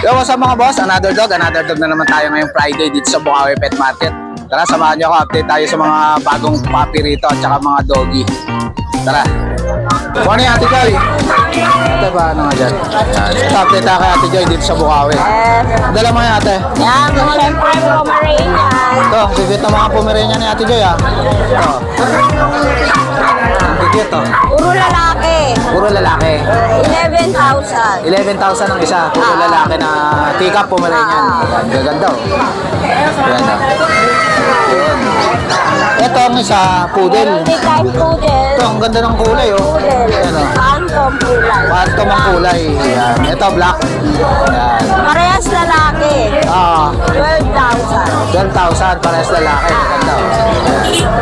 Yo, what's up mga boss? Another dog na naman tayo ngayong Friday dito sa Bukawi Pet Market. Tara, samahan niyo ako. Update tayo sa mga bagong puppy rito at saka mga doggy. Tara. Morning, Ate Joy. Ate ba, ano nga dyan? Ito, update tayo kay Ate Joy dito sa Bukawi. Dala mo yan, Ate. Yan, siyempre Pomeranian. Ito, bibit ng mga Pomeranian ni Ate Joy, ha. Ito. Ang bigit, oh. Puro lalaki. Puro lalaki. 11,000. 11,000 ang isa. Puro lalaki na teacup Pomeranian. Ayan, gaganda, oh. Ayan, oh. Yun. Ito ang isa, poodle. Multi type poodle. Ito, ang ganda ng kulay, oh. Poodle. Ayan, oh. Phantom kulay. Phantom ang kulay. Ayan. Ito, black. Ayan. Parehas lalaki. Ah, 12,000. 12,000 parehas lalaki. Ganda, oh. Ayan.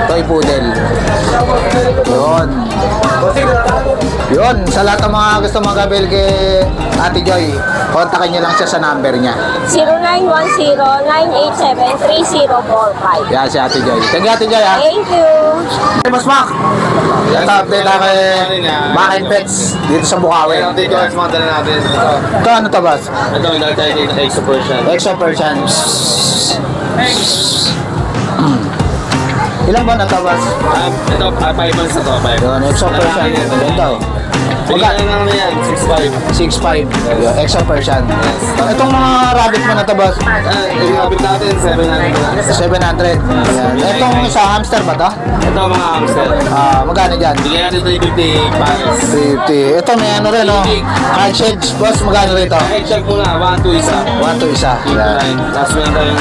Toy poodle. Yun. Yun. Sa lahat ng mga gusto magabil kay Ate Joy, kontakin niyo lang siya sa number niya. 0910-987-3045. Yan si Ate Joy. Thank you, Ate Joy, ha. Thank you. Hey, Boss Mac. Ito, update na kay Mac and Pets dito sa Bukawi. Ito yung mga dala natin. Ito, ano to, boss? Ito yung dala tayo dito sa Exo Persian. Exo Persian. Ilang ba na to, boss? Ito, 5 months na to. 5. Yun, Exo Persian. Ganda, oh. Bigyan na lang yan, 6'5". 6'5". Yun, Exo Persian. Itong mga rabbit mo na to, boss? Yung kapit natin, 700. 700. Yan. Itong isa, hamster ba to? Ito mga hamster. Magkano dyan? Bigyan natin ito yung 50 pares. 50. Ito, may ano rin, oh. Hard shades, boss. Magkano rito? Check muna, 1, 2, isa. 1 to isa. Yan. Tapos meron tayong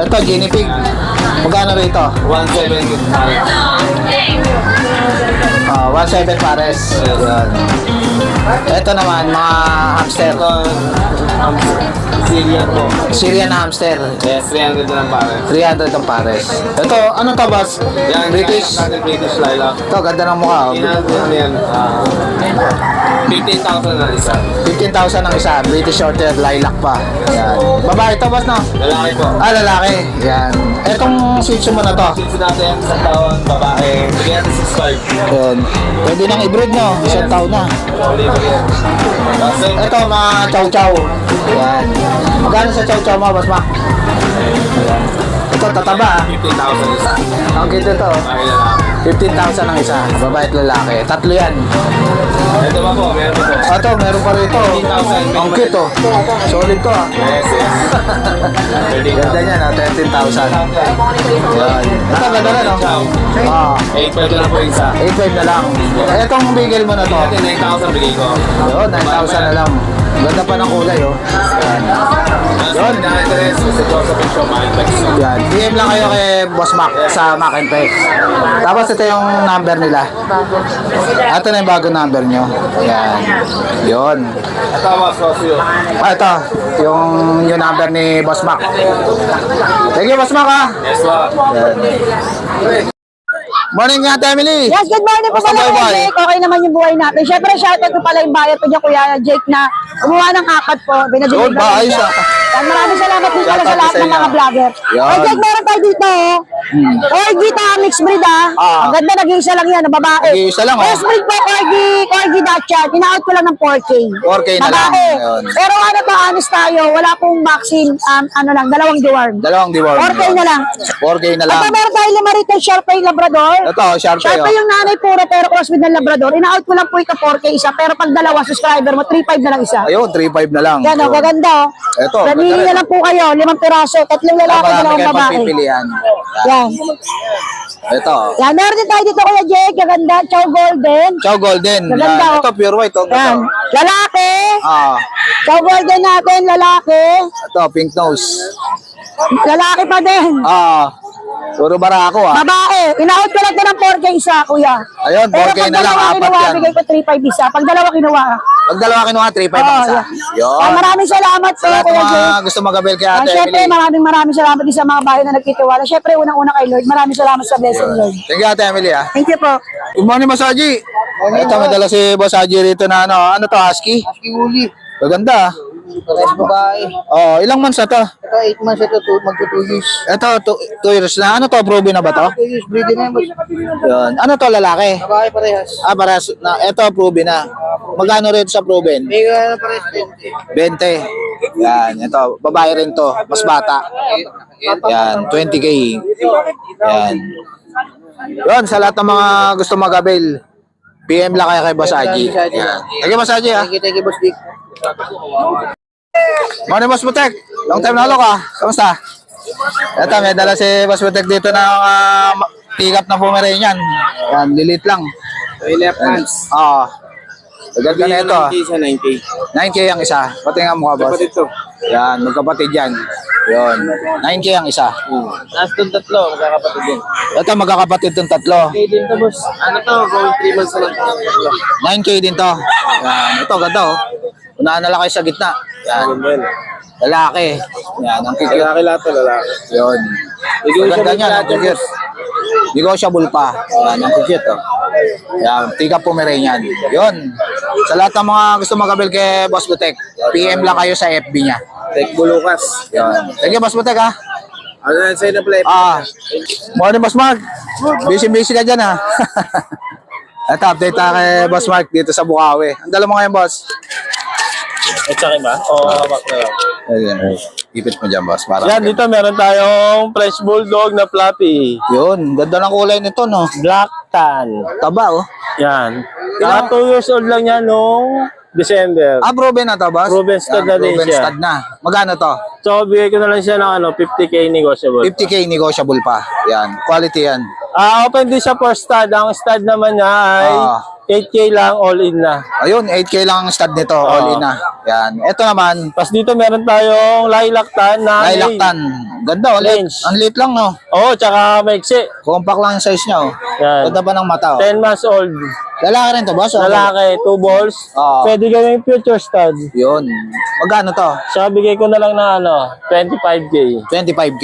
Ito, guinea pig. Magkano rito? 1,700 pares. 1.7 pares. Yan. Ito naman, mga hamster. Ito, Syrian po. Syrian hamster. Yes, 300 na lang pares. 300 ang pares. Ito, ano to, boss? Yan, British. natin British Lilac. Ito, ganda ng mukha. Oh. Yan, 15,000 na isa. 15,000 ang isa. British Shorthair Lilac pa. Yan. Babae to, boss, no? Lalaki po. Lalaki. Yan. Etong Shih Tzu mo na to. Since natin sa taon, babae, bigyan natin 6'5". Yun. Pwede nang i-breed, no? Isang taon na. Ito, mga chow-chow. Yan. Magkano sa chow-chow mo, boss, Mac? Ayan. Ito, tataba, 15,000 isa. Ang cute ito. Babae na lang. 15,000 ang isa. Babae at lalaki. Tatlo yan. Ito ba po? Meron po. Ito, meron pa rito. 15,000. Ang cute, oh. Solid to, ah. Yes, yes. Ganda niya, na 13,000. Yan. Ito, ganda rin, oh. Chow. 8'5" na lang po isa. 8.5 na lang. Itong bigel mo na to. Ito, 9,000 bigay ko. Yun, 9,000 na lang. Ganda pa ng kulay, oh. Yan. Yun. Na-interest sa Joseph and Show, Mindflex. Yan. DM lang kayo kay Boss Mac sa Mac and Pets. Tapos ito yung number nila. Ito na yung bagong number nyo. Yan. Yun. Ito mga sosyo. Ito. Yung number ni Boss Mac. Thank you, Boss Mac, ha. Yes, po. Yan. Morning nga, Emily. Yes, good morning po Basta pala, bye-bye. Kuya Jake. Okay naman yung buhay natin. Siyempre, shoutout ko pala yung bayad ko niya, Kuya Jake, na gumawa ng apat po. Yun ba? Ayos, ah. Yan, maraming salamat din pala sa Shoutout lahat sa ng inyo. mga vlogger. Yan. Kuya Jake, meron tayo dito, oh. Corgi ta, mixed breed, ah. Ang ganda, nag-iisa lang yan, na babae. Nag-iisa lang, oh. Mixed breed po, Corgi Dachshund. Ina-out ko lang ng 4K. 4K na lang. Babae. Ayun. Pero ano to, honest tayo, wala pong vaccine, ano lang, dalawang deworm. Dalawang deworm. 4K na lang. 4K na lang. Ito, meron tayo lima rito, Sharpei Labrador. Ito, Sharpei, Siyempre yung nanay puro pero crossbreed ng Labrador. Ina-out ko lang po ika 4K isa. Pero pag dalawa subscriber mo, 3.5 na lang isa. Ayun, 3.5 na lang. Yan o, maganda o. Ito, Namili ganda rin. na lang po kayo, 5 piraso, 3 lalaki, Marami 2 kayo babae. pagpipilian. Yan. Ito. Yan, meron din tayo dito Kuya Jake, gaganda, Chow Golden. Chow Golden. Maganda, Yan. oh. Ito, pure white. Oh. Yan. Ito. Lalaki. Ah, Chow Golden natin, lalaki. ito, pink nose. Lalaki pa din. Puro barako, ah. Babae, ina-out ko lang ito ng 4K isa, kuya. Ayun, 4K Pero pag na lang, dalawa apat kinuha, yan. bigay ko 3.5 isa. Pag dalawa kinuha. Pag dalawa kinuha, 3.5 ang isa. yan. Yun. Maraming salamat Sa lahat ng Kuya mga Jake. gusto magabil kay Ate Siyempre, Emily. maraming salamat din sa mga bahay na nagtitiwala. Siyempre, unang-una kay Lord. Maraming salamat sa blessing, Lord. Thank you, Ate Emily, ah. Thank you po. Good morning, Boss Haji. Ito, may dala si Boss Haji rito na ano to, husky? Husky Woolly. Maganda, ah. Pares babae. Ilang months na to? Ito 8 months ito, magto 2 years. Ito, 2 years na. Ano to, proven na ba to? 2 years breeding na, boss. Yun. Ano to, lalaki? Babae parehas. Parehas na. Ito, proven na. Magkano rin sa proven? May ano pa rin, 20. Yan, ito. Babae rin to. Mas bata. Yan, 20K. Yan. Yun, sa lahat ng mga gusto mag-avail, PM lang kayo kay Boss Aji. Yan. Thank you, Boss Aji, ha. Thank you, Boss Dick. Morning, Boss Butek. Long time na ka. Kamusta? Ito, may dala si Boss Butek dito ng pick-up na Pomeranian. Yan, lilit lang. May left hands. Oo. Ganda na ito. 9K sa 9K. 9K ang isa. Pati nga mukha, boss. Kapatid to. Yan, magkapatid yan. Yun. 9K ang isa. Last doon tatlo, magkakapatid din. Ito, magkakapatid itong tatlo. Okay din to, boss. Ano to, going 3 months na lang. 9K din to. Yan. Ito, ganda oh. Unahan na lang kayo sa gitna. Yan. Lalaki. Yan, ang kikit. Lalaki lahat to, lalaki. Yun. Maganda niya, ang kikit. Negotiable pa. Yan, ang kikit oh. Yan, tika Pomeranian. Yun. Sa lahat ng mga gusto mag-avail kay Boss Butek, PM lang kayo sa FB niya. Tek Bulukas. Yun. Thank you, Boss Butek, ha. Ano na sa'yo na play? Morning, Boss Mark. Busy ka dyan, ha. Ito, update tayo kay Boss Mark dito sa Bukawi. Ang dala mo ngayon, boss? At sa akin ba? Oo, hawak na lang. Ayan. Ipit mo dyan, boss. Para Yan, dito meron tayong French Bulldog na fluffy. Yun, ganda ng kulay nito, no? Black tan. Taba, oh. Yan. 2 years old lang yan nung December. Proven na to, boss? Proven stud na din proven siya. stud na. Magkano to? So, bigay ko na lang siya ng 50K negotiable. 50K negotiable pa. Yan, quality yan. Open din siya for stud. Ang stud naman niya ay 8K lang, all in na. Ayun, 8K lang ang stud nito, all in na. Yan. Ito naman, Tapos dito meron tayong lilac tan na lilac tan. Ganda, oh. Range. Ang lit lang, no? Oo, tsaka maiksi. Compact lang yung size niya, oh. Yan. Ganda pa ng mata, oh. 10 months old. Lalaki rin to, boss? oh? Lalaki, 2 balls. Oo. Pwede gawing future stud. Yun. Magkano to? So, bigay ko na lang na 25K. 25K.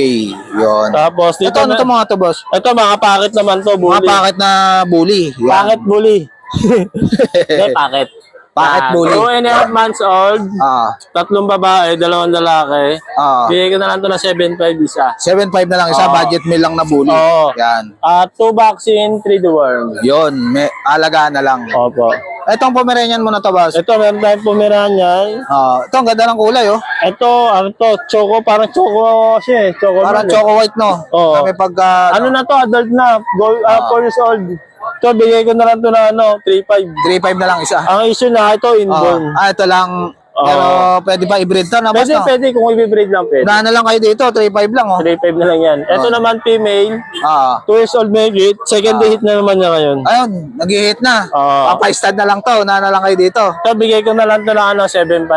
Yun. Tapos dito Ito, ano to mga to, boss? Ito, mga packet naman to, Mga bully. packet na bully. Yan. Packet bully. Hindi, packet. Packet bully. 2.5 months old. Ah, 3 babae, 2 lalaki. ah. Bigay ko na lang to na 7.5 isa. 7.5 na lang isa, Oo. budget meal lang na bully. Oo. Yan. 2 vaccine, 3 deworm. Yun, may alagaan na lang. Opo. Itong Pomeranian mo na to, boss. Ito, meron tayong Pomeranian. Ito, ang ganda ng kulay, oh. Ito, ano to, choco, parang choco siya eh. Choco Parang milk eh. choco white, no? Oo. Kami pag, Ano na to, adult na, 4 years old. Ito, bigay ko na lang to na 3.5. 3.5 na lang isa. Ang issue na ito, inborn. Ito lang. Pero pwede pa i-breed to, na, boss, Pwede, no? pwede, kung i-breed lang pwede. Unahan na lang kayo dito, 3.5 lang, oh. 3.5 na lang yan. Ito naman, female, Ah. 2 years old megit, second hit na naman niya ngayon. Ayun, nag-hit na. Oo. Papa-stud na lang to, unahan na lang kayo dito. Ito, bigay ko na lang to na 7.5.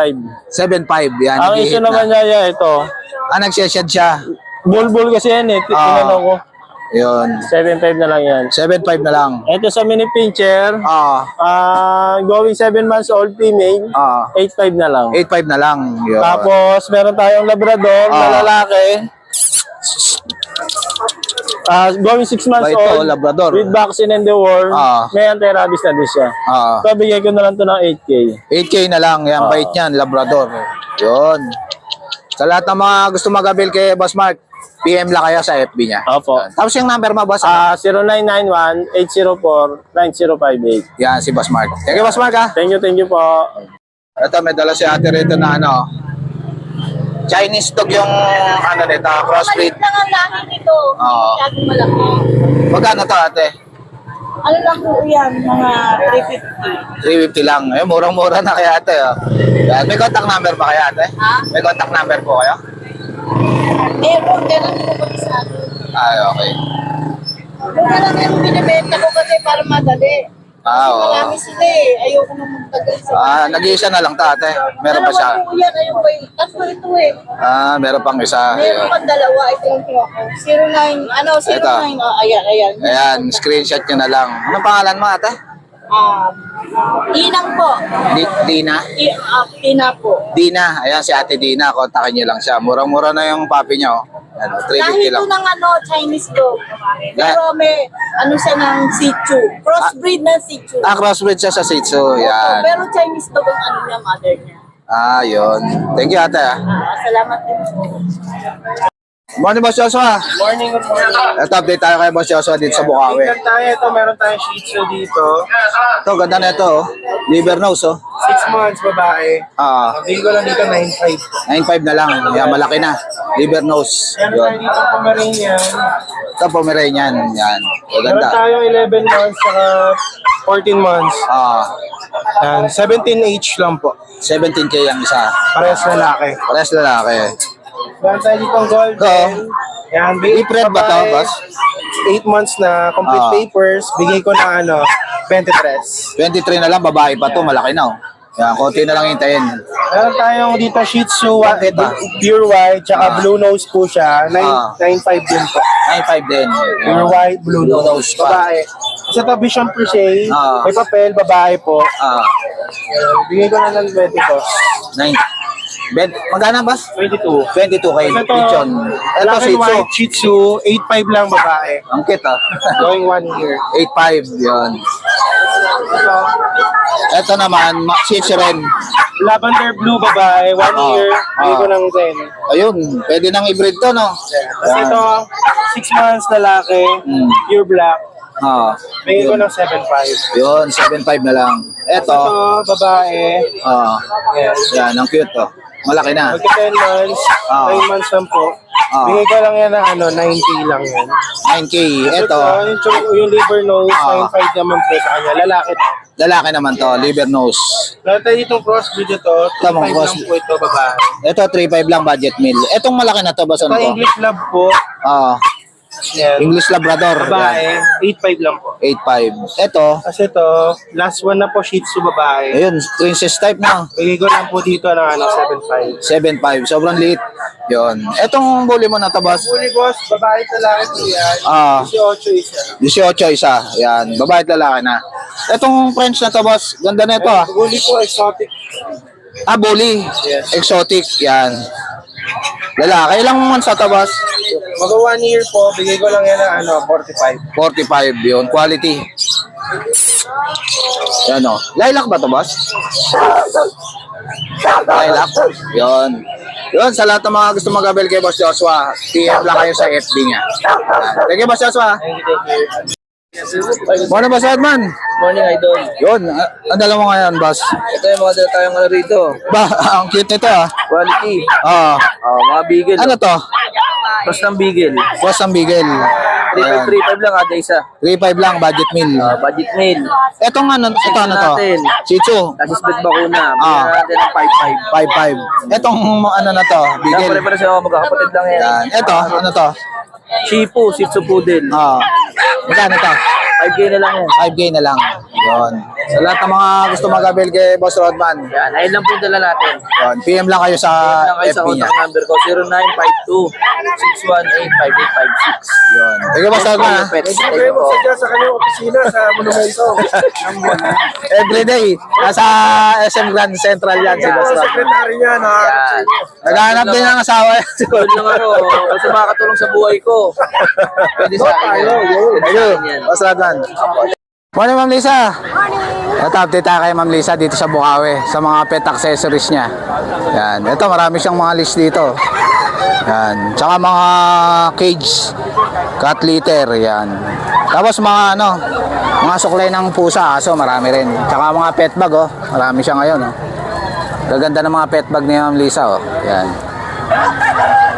7.5, yan, Ang nag-hit issue na. naman niya, ito, Nagsiyashed siya. bulbul kasi yan eh, tinano ko. Yun. 7.5 na lang yan. 7.5 na lang. Ito sa mini pincher, going 7 months old female, 8.5 na lang. 8.5 na lang. Yun. Tapos, meron tayong Labrador na lalaki. Going 6 months Ito, old, Labrador. with vaccine and the worm, may anti-rabies na din siya. So, bigay ko na lang to ng 8K. 8K na lang. Yan, bait niyan, Labrador. Yun. Sa lahat ng mga gusto mag-avail kay Boss Mark, PM lang kayo sa FB niya. Opo. Tapos yung number mo, boss? 0991-804-9058. Yan, si Boss Mark. Thank you, Boss Mark, ha? Thank you po. Ito, may dala si ate rito na Chinese dog yung nito, crossbreed. Maliit lang ang lahi nito. Oo. Masyadong malaki. Magkano to, ate? Ano lang po yan, mga 350. 350 lang. Eh, murang-mura na kaya ate. Oh. Yan. May contact number ba kaya ate? Ha? May contact number po kayo? Meron, kailan nyo po sa akin. Ay, okay. Kung lang yung binibenta ko kasi para madali. Oo. Marami sila eh. Ayoko na magtagal sa Nag-iisa na lang to, ate. Meron pa siya. Dalawa po yan, ayun ba yun? Tatlo ito eh. Meron pang isa. Meron pang dalawa, ito yung ko. 09, 09, ayan. Ayan, screenshot nyo na lang. Anong pangalan mo, ate? Inang po. Dina? Ina po. Dina. Ayan, si ate Dina. Kontakin nyo lang siya. Murang-mura na yung papi nyo. Ano, 350 Kahit lang. ito ng Chinese dog. Pero may, siya ng Shih Tzu. Crossbreed ng Shih Tzu. Crossbreed siya sa Shih Tzu. Yan. Pero Chinese dog ang niya, mother niya. Yun. Thank you, ate. Salamat din po. Morning, Boss Joshua. Morning, good morning. Ito, update tayo kay Boss Joshua dito sa Bukawi. Tingnan tayo. Ito, meron tayong Shih Tzu dito. Ito, ganda na ito, oh. Liver nose, oh. 6 months, babae. Bigay ko lang dito 9.5. 9.5 na lang. Yan, malaki na. Liver nose. Meron tayo Yun. dito Pomeranian. Ito, Pomeranian. Yan. Meron Ganda. tayong 11 months saka 14 months. Yan, 17 each lang po. 17K ang isa. Parehas lalaki. Parehas lalaki. Meron tayo dito ang golden. Ito. Yan, Libre ba to, boss? 8 months na complete papers. Bigay ko na 23. 23 na lang, babae pa to. Malaki na, oh. Yan, konti na lang hintayin. Meron tayong dito Shih Tzu, Bakit ba? pure white, tsaka blue nose po siya. 9.5 din po. 9.5 din. Pure white, blue Blue nose. nose pa. Babae. Isa to Vision Crochet. May papel, babae po. Bigay ko na ng 20 po. 9. Magkano, boss? 22. 22K. Ito, Lechon. Ito, black Shih and Tzu. white Shih Tzu, 8.5 lang babae. Ang cute, ah. Going 1 year. 8.5. Yun. Ito, Ito naman, Shih Tzu rin. lavender blue babae, 1 year. Bigay ko ng 10. Ayun, pwede nang i-breed to, no? Tapos ito, 6 months lalaki, pure black. Bigay ko ng 7.5. Yun, 7.5 na lang. Ito, Ito, babae. yes. Yan, ang cute, oh. Malaki na. Magka 10 months, 9 months lang po. Bigay ko lang yan na 90 lang yan. 9K. Ito, Yung liver nose, 9.5 naman po sa kanya. Lalaki. lalaki naman to, liver nose. Meron tayo ditong crossbreed ito. 2.5 Tamang cross- lang po ito, babae. Ito, 3.5 lang budget meal. Etong malaki na to, boss, Ito ano to? English love po. Yan. English Labrador. Babae, 8.5 lang po. 8.5. Ito, Kasi ito, last one na po, Shih Tzu babae. ayun, princess type na. Bigay ko lang po dito ng 7.5. 7.5. Sobrang liit. Yun. Etong bully mo na to, boss? Huli boss, babae lalaki po yan. 18 isa. 18 isa. Yan. Babae at lalaki na. Etong French na to, boss. Ganda na ito, ah. Huli po, exotic. Bully. Yes. Exotic. Yan. Lalaki. Ilang months na to, boss? Mag 1 year po, bigay ko lang yan ng 45. 45. Yun. Quality. Yan, o. Lilac ba to, boss? Lilac. Yun. Yun, sa lahat ng mga gusto mag-abel kay Boss Joshua, PM lang kayo sa FB niya. Yan. Thank you, Boss Joshua. Thank you. Morning, Boss Edman. Morning, Idol. Yun. Ang dala mo ngayon, boss? Ito yung mga dala tayong rito. Ba, ang cute nito, ah. Quality. Ah. Mga bigel. Ano to? Plus ng bigel. Boss ng Bigel. 3.5 lang kada isa. 3.5 lang, budget meal. Budget meal. Etong ano, ito ano to? natin. Shih Tzu. Tapos split bakuna. Bigyan natin ng 5.5. 5.5. Etong ano na to? Yan, Bigel. pare-pare sila magkakapatid lang yan. Yan. Ito, ano to? Shipu, Shih Tzu Poodle. Magkano to? 5K na lang yan. 5K na lang. Yun. Sa lahat ng mga gusto mag-abel kay Boss Rodman, Yan, ayun lang po yung dala natin. yun. PM lang kayo sa Lang kayo sa FB niya. contact number ko, 0952-618-5856. Yun. Thank you, Boss Rodman. ha? Pets, Thank thank you you po. po. Sadya sa kanyang opisina sa Monumento. Everyday. Nasa SM Grand Central yan si Boss Sa Rodman. sekretary niya, Yan. Naghahanap din ng asawa yan. Tulad ng kasi makakatulong sa buhay ko. Pwede sa akin yan. Pwede Thank sa you, akin yan. Boss Rodman. Morning, Ma'am Lisa. Ito, update tayo kay Ma'am Lisa dito sa Bukawi, sa mga pet accessories niya. Yan. Ito, marami siyang mga list dito. Yan. Tsaka mga cage, cat litter, yan. Tapos mga mga suklay ng pusa, aso, marami rin. Tsaka mga pet bag, oh. Marami siya ngayon, oh. Gaganda ng mga pet bag ni Ma'am Lisa, oh. Yan.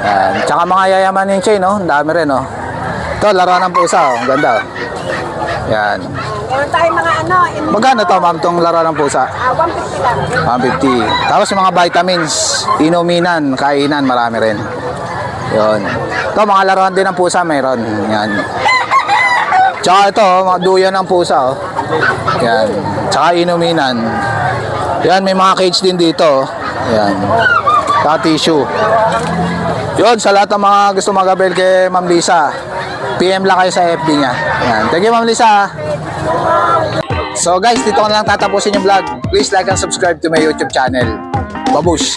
Yan. Tsaka mga yayamanin chain, oh. Ang dami rin, oh. Ito, laruan ng pusa, oh. Ang ganda, oh. Yan. Meron tayong mga Magkano to, ma'am, tong laruan ng pusa? 150 lang. 150. Tapos yung mga vitamins, inuminan, kainan, marami rin. Yun. Ito, mga laruan din ng pusa, mayroon. Yan. Tsaka ito, mga duyan ng pusa, oh. Yan. Tsaka inuminan. Yan, may mga cage din dito, oh. Yan. Tsaka tissue. Yun, sa lahat ng mga gusto mag-abel kay Ma'am Lisa, PM lang kayo sa FB niya. Yan. Thank you, Ma'am Lisa. So guys, dito ko na lang tatapusin yung vlog. Please like and subscribe to my YouTube channel. Babush!